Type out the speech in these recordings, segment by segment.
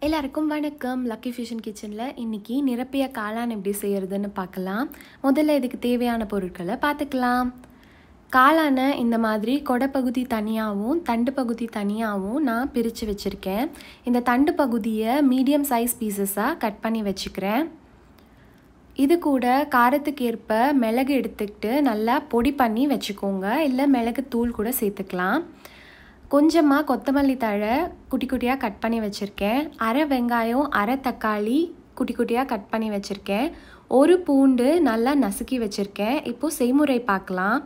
எல்லாருக்கும் வணக்கம். Lucky fusion கிச்சனில் இன்றைக்கி நிரப்பிய காளான் எப்படி செய்கிறதுன்னு பார்க்கலாம். முதல்ல இதுக்கு தேவையான பொருட்களை பார்த்துக்கலாம். காளானை இந்த மாதிரி கொடைப்பகுதி தனியாகவும் தண்டு பகுதி தனியாகவும் நான் பிரித்து வச்சுருக்கேன். இந்த தண்டு பகுதியை மீடியம் சைஸ் பீசஸாக கட் பண்ணி வச்சுக்கிறேன். இது கூட காரத்துக்கு ஏற்ப மிளகு எடுத்துக்கிட்டு நல்லா பொடி பண்ணி வச்சுக்கோங்க, இல்லை மிளகு தூள் கூட சேர்த்துக்கலாம். கொஞ்சமாக கொத்தமல்லி தழை குட்டி குட்டியாக கட் பண்ணி வச்சுருக்கேன். அரை வெங்காயம், அரை தக்காளி குட்டி குட்டியாக கட் பண்ணி வச்சுருக்கேன். ஒரு பூண்டு நல்லா நசுக்கி வச்சுருக்கேன். இப்போது செய்முறை பார்க்கலாம்.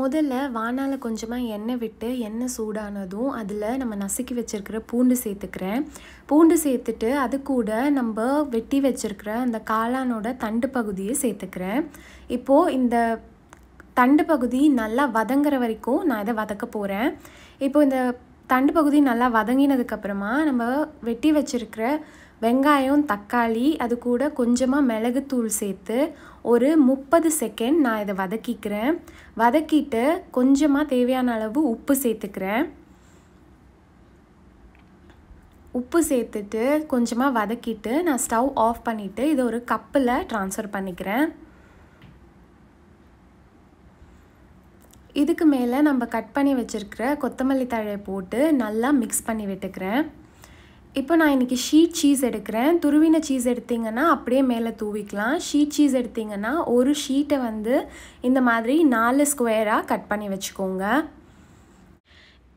முதல்ல வாணால கொஞ்சமாக எண்ணெய் விட்டு எண்ணெய் சூடானதும் அதில் நம்ம நசுக்கி வச்சுருக்கிற பூண்டு சேர்த்துக்கிறேன். பூண்டு சேர்த்துட்டு அது கூட நம்ம வெட்டி வச்சுருக்கிற அந்த காளானோட தண்டு பகுதியை சேர்த்துக்கிறேன். இப்போது இந்த தண்டு பகுதி நல்லா வதங்குற வரைக்கும் நான் இதை வதக்க போகிறேன். இப்போ இந்த தண்டு பகுதி நல்லா வதங்கினதுக்கப்புறமா நம்ம வெட்டி வச்சுருக்கிற வெங்காயம், தக்காளி, அது கூட கொஞ்சமாக மிளகுத்தூள் சேர்த்து ஒரு 30 செகண்ட் நான் இதை வதக்கிக்கிறேன். வதக்கிட்டு கொஞ்சமாக தேவையான அளவு உப்பு சேர்த்துக்கிறேன். உப்பு சேர்த்துட்டு கொஞ்சமாக வதக்கிட்டு நான் ஸ்டவ் ஆஃப் பண்ணிவிட்டு இதை ஒரு கப்பில் ட்ரான்ஸ்ஃபர் பண்ணிக்கிறேன். இதுக்கு மேலே நம்ம கட் பண்ணி வச்சுருக்கிற கொத்தமல்லி தழையை போட்டு நல்லா மிக்ஸ் பண்ணி விட்டுக்கிறேன். இப்போ நான் இன்றைக்கி ஷீட் சீஸ் எடுக்கிறேன். துருவின சீஸ் எடுத்திங்கன்னா அப்படியே மேலே தூவிக்கலாம். ஷீட் சீஸ் எடுத்திங்கன்னா ஒரு ஷீட்டை இந்த மாதிரி 4 ஸ்கொயராக கட் பண்ணி வச்சுக்கோங்க.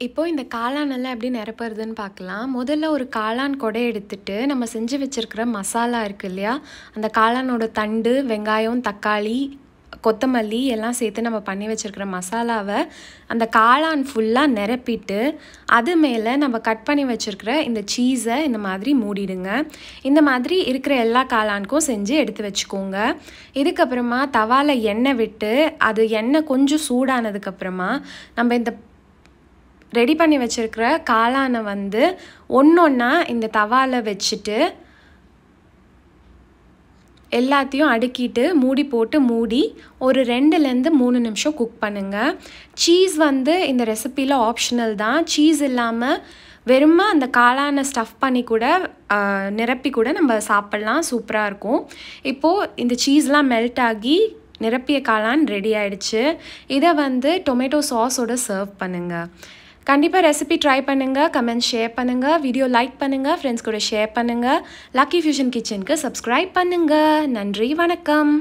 இப்போது இந்த காளானெல்லாம் எப்படி நிரப்புறதுன்னு பார்க்கலாம். முதல்ல ஒரு காளான் கொடை எடுத்துட்டு நம்ம செஞ்சு வச்சுருக்கிற மசாலா இருக்குது இல்லையா, அந்த காளானோட தண்டு, வெங்காயம், தக்காளி, கொத்தமல்லி எல்லாம் சேர்த்து நம்ம பண்ணி வச்சுருக்கிற மசாலாவை அந்த காளான் ஃபுல்லாக நிரப்பிட்டு அது மேலே நம்ம கட் பண்ணி வச்சுருக்கிற இந்த சீஸை இந்த மாதிரி மூடிடுங்க. இந்த மாதிரி இருக்கிற எல்லா காளானுக்கும் செஞ்சு எடுத்து வச்சுக்கோங்க. இதுக்கப்புறமா தவாவில் எண்ணெய் விட்டு அது எண்ணெய் கொஞ்சம் சூடானதுக்கப்புறமா நம்ம இந்த ரெடி பண்ணி வச்சுருக்கிற காளானை ஒன்றொன்னா இந்த தவாவில் வச்சுட்டு எல்லாத்தையும் அடுக்கிட்டு மூடி போட்டு மூடி ஒரு 2-3 நிமிஷம் குக் பண்ணுங்கள். சீஸ் இந்த ரெசிப்பியில் ஆப்ஷனல் தான். சீஸ் இல்லாமல் வெறுமா அந்த காளானை ஸ்டஃப் பண்ணி கூட நிரப்பி கூட நம்ம சாப்பிட்லாம், சூப்பராக இருக்கும். இப்போது இந்த சீஸ்லாம் மெல்ட் ஆகி நிரப்பிய காளான் ரெடி ஆகிடுச்சு. இதை டொமேட்டோ சாஸோடு சர்வ் பண்ணுங்கள். கண்டிப்பாக ரெசிபி ட்ரை பண்ணுங்கள், கமெண்ட் ஷேர் பண்ணுங்கள், வீடியோ லைக் பண்ணுங்கள், ஃப்ரெண்ட்ஸ் கூட ஷேர் பண்ணுங்கள். லக்கி ஃபியூஷன் கிச்சனுக்கு சப்ஸ்கிரைப் பண்ணுங்கள். நன்றி, வணக்கம்.